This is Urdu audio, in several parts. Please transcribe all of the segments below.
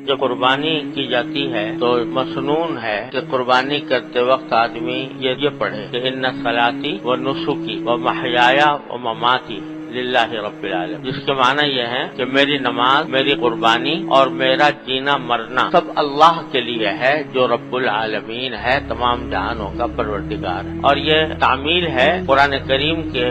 جو قربانی کی جاتی ہے تو مسنون ہے کہ قربانی کرتے وقت آدمی یہ پڑھے کہ ان صلاتی و نسکی و محیایا و مماتی للہ رب العالمین، جس کے معنی یہ ہے کہ میری نماز، میری قربانی اور میرا جینا مرنا سب اللہ کے لیے ہے جو رب العالمین ہے، تمام جہانوں کا پروردگار ہے۔ اور یہ تعمیل ہے قرآن کریم کے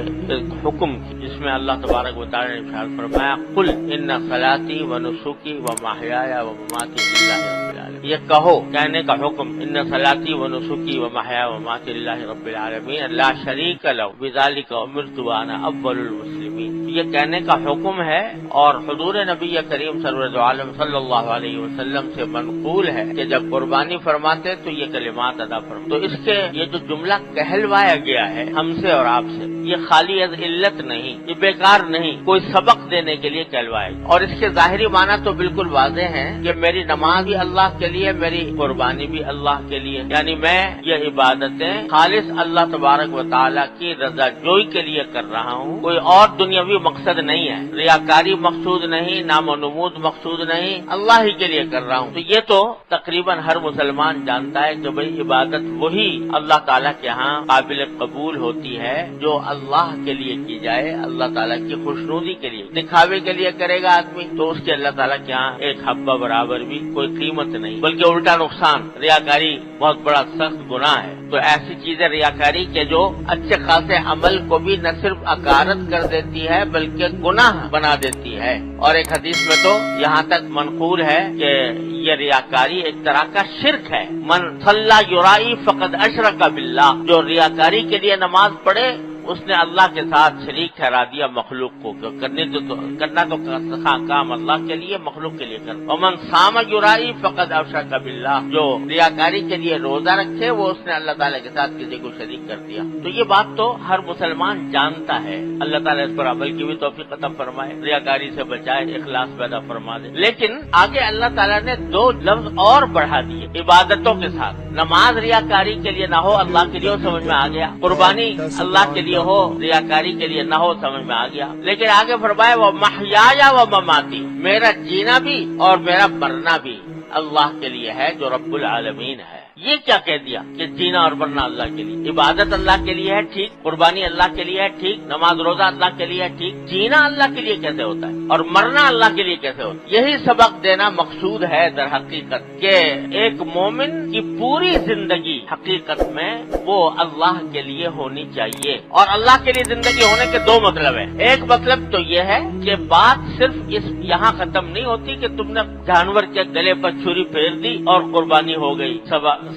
حکم کی، جس میں اللہ تبارک و تعالی نے ارشاد فرمایا قل ان صلاتی و نسکی و محیایا و مماتی للہ رب العالمین، یہ کہو، کہنے کا حکم، ان صلاتی و نسکی و محیایا و مماتی للہ رب العالمین لا شریک لہ بذلک امرت وانا اول المسلمین، یہ کہنے کا حکم ہے اور حضور نبی کریم سرور عالم صلی اللہ علیہ وسلم سے منقول ہے کہ جب قربانی فرماتے تو یہ کلمات ادا فرماتے۔ تو اس کے یہ جو جملہ کہلوایا گیا ہے ہم سے اور آپ سے، یہ خالی از علت نہیں، یہ بیکار نہیں، کوئی سبق دینے کے لیے کہلوایا، اور اس کے ظاہری معنی تو بالکل واضح ہے کہ میری نماز بھی اللہ کے لیے، میری قربانی بھی اللہ کے لیے، یعنی میں یہ عبادتیں خالص اللہ تبارک و تعالیٰ کی رضا جوئی کے لیے کر رہا ہوں، کوئی اور دنیاوی مقصد نہیں ہے، ریاکاری مقصود نہیں، نام و نمود مقصود نہیں، اللہ ہی کے لیے کر رہا ہوں۔ تو یہ تو تقریباً ہر مسلمان جانتا ہے کہ بھئی عبادت وہی اللہ تعالیٰ کے ہاں قابل قبول ہوتی ہے جو اللہ کے لیے کی جائے، اللہ تعالیٰ کی خوشنودی کے لیے، دکھاوے کے لیے کرے گا آدمی تو اس کے اللہ تعالیٰ کے ہاں ایک حبہ برابر بھی کوئی قیمت نہیں، بلکہ الٹا نقصان، ریاکاری بہت بڑا سخت گناہ ہے۔ تو ایسی چیزیں ریاکاری کے جو اچھے خاصے عمل کو بھی نہ صرف اکارت کر دیتی ہے بلکہ گناہ بنا دیتی ہے، اور ایک حدیث میں تو یہاں تک منقول ہے کہ یہ ریاکاری ایک طرح کا شرک ہے، من صلی یرائی فقد اشرک باللہ، جو ریاکاری کے لیے نماز پڑھے اس نے اللہ کے ساتھ شریک ٹھہرا دیا مخلوق کو، کرنا تو کام اللہ کے لیے، مخلوق کے لیے کرنا۔ ومن صام یرائی فقد اشرک باللہ، جو ریاکاری کے لیے روزہ رکھے وہ اس نے اللہ تعالیٰ کے ساتھ کسی کو شریک کر دیا۔ تو یہ بات تو ہر مسلمان جانتا ہے، اللہ تعالیٰ اس پر عمل کی بھی توفیق عطا فرمائے، ریاکاری سے بچائے، اخلاص پیدا فرما دے۔ لیکن آگے اللہ تعالیٰ نے دو لفظ اور بڑھا دیے عبادتوں کے ساتھ، نماز ریاکاری کے لیے نہ ہو، اللہ کے لیے ہو، سمجھ میں آ گیا، قربانی اللہ کے لیے ہو، ریاکاری کے لیے نہ ہو، سمجھ میں آ گیا۔ لیکن آگے فرمایا وہ محیایا و مماتی، میرا جینا بھی اور میرا مرنا بھی اللہ کے لیے ہے جو رب العالمین ہے۔ یہ کیا کہہ دیا کہ جینا اور مرنا اللہ کے لیے، عبادت اللہ کے لیے ہے ٹھیک، قربانی اللہ کے لیے ہے ٹھیک، نماز روزہ اللہ کے لیے ہے ٹھیک، جینا اللہ کے لیے کیسے ہوتا ہے اور مرنا اللہ کے لیے کیسے ہوتا ہے؟ یہی سبق دینا مقصود ہے در حقیقت کہ ایک مومن کی پوری زندگی حقیقت میں وہ اللہ کے لیے ہونی چاہیے، اور اللہ کے لیے زندگی ہونے کے دو مطلب ہیں۔ ایک مطلب تو یہ ہے کہ بات صرف اس یہاں ختم نہیں ہوتی کہ تم نے جانور کے گلے پر چھری پھیر دی اور قربانی ہو گئی،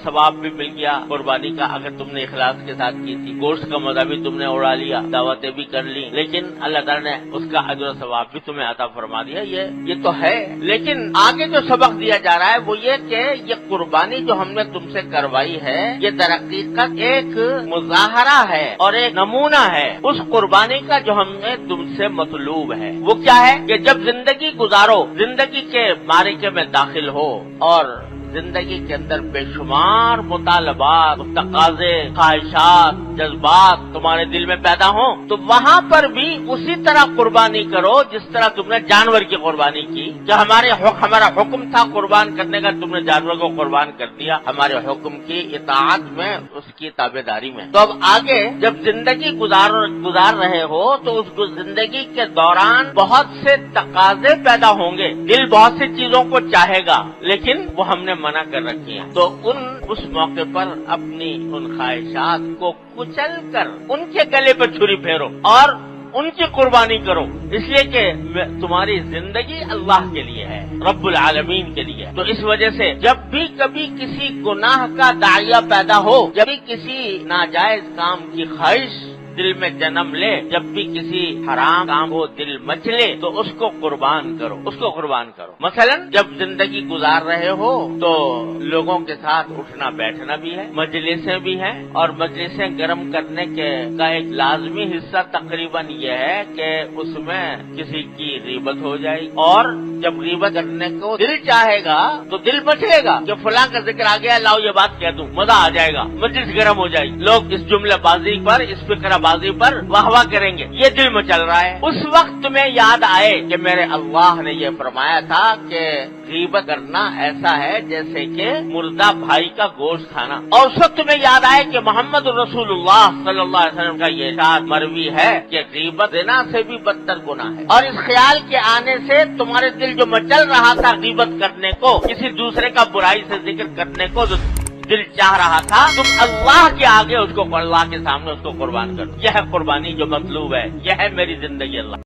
ثواب بھی مل گیا قربانی کا اگر تم نے اخلاص کے ساتھ کی تھی، گوشت کا مزہ بھی تم نے اڑا لیا، دعوتیں بھی کر لی، لیکن اللہ تعالیٰ نے اس کا اجر و ثواب بھی تمہیں عطا فرما دیا۔ یہ تو ہے، لیکن آگے جو سبق دیا جا رہا ہے وہ یہ کہ یہ قربانی جو ہم نے تم سے کروائی ہے یہ در حقیقت ایک مظاہرہ ہے اور ایک نمونہ ہے اس قربانی کا جو ہم نے تم سے مطلوب ہے۔ وہ کیا ہے کہ جب زندگی گزارو، زندگی کے معرکے میں داخل ہو اور زندگی کے اندر بے شمار مطالبات، تقاضے، خواہشات، جذبات تمہارے دل میں پیدا ہوں تو وہاں پر بھی اسی طرح قربانی کرو جس طرح تم نے جانور کی قربانی کی، کہ ہمارا حکم تھا قربان کرنے کا، تم نے جانور کو قربان کر دیا ہمارے حکم کی اطاعت میں، اس کی تابعداری میں۔ تو اب آگے جب زندگی گزار رہے ہو تو اس زندگی کے دوران بہت سے تقاضے پیدا ہوں گے، دل بہت سی چیزوں کو چاہے گا لیکن وہ ہم نے منع کر رکھی ہیں، تو اس موقع پر اپنی ان خواہشات کو کچل کر ان کے گلے پر چھری پھیرو اور ان کی قربانی کرو، اس لیے کہ تمہاری زندگی اللہ کے لیے ہے، رب العالمین کے لیے۔ تو اس وجہ سے جب بھی کبھی کسی گناہ کا داعیہ پیدا ہو، جب بھی کسی ناجائز کام کی خواہش دل میں جنم لے، جب بھی کسی حرام کام ہو دل مچلے تو اس کو قربان کرو، اس کو قربان کرو۔ مثلا جب زندگی گزار رہے ہو تو لوگوں کے ساتھ اٹھنا بیٹھنا بھی ہے، مجلسیں بھی ہیں، اور مجلسیں گرم کرنے کا ایک لازمی حصہ تقریباً یہ ہے کہ اس میں کسی کی غیبت ہو جائے گی، اور جب غیبت کرنے کو دل چاہے گا تو دل مچلے گا کہ فلاں کا ذکر آ گیا، لاؤ یہ بات کہہ دوں، مزہ آ جائے گا، مجلس گرم ہو جائے گی، لوگ اس جملے بازی پر، اس فکر بازی پر واہ واہ کریں گے، یہ دل میں چل رہا ہے، اس وقت تمہیں یاد آئے کہ میرے اللہ نے یہ فرمایا تھا کہ غیبت کرنا ایسا ہے جیسے کہ مردہ بھائی کا گوشت کھانا، اور اس وقت تمہیں یاد آئے کہ محمد رسول اللہ صلی اللہ علیہ وسلم کا یہ ارشاد مروی ہے کہ غیبت زنا سے بھی بدتر گناہ ہے، اور اس خیال کے آنے سے تمہارے دل جو مچل رہا تھا غیبت کرنے کو، کسی دوسرے کا برائی سے ذکر کرنے کو جو دل چاہ رہا تھا، تم اللہ کے آگے اس کو، اللہ کے سامنے اس کو قربان کرو۔ یہ ہے قربانی جو مطلوب ہے، یہ ہے میری زندگی اللہ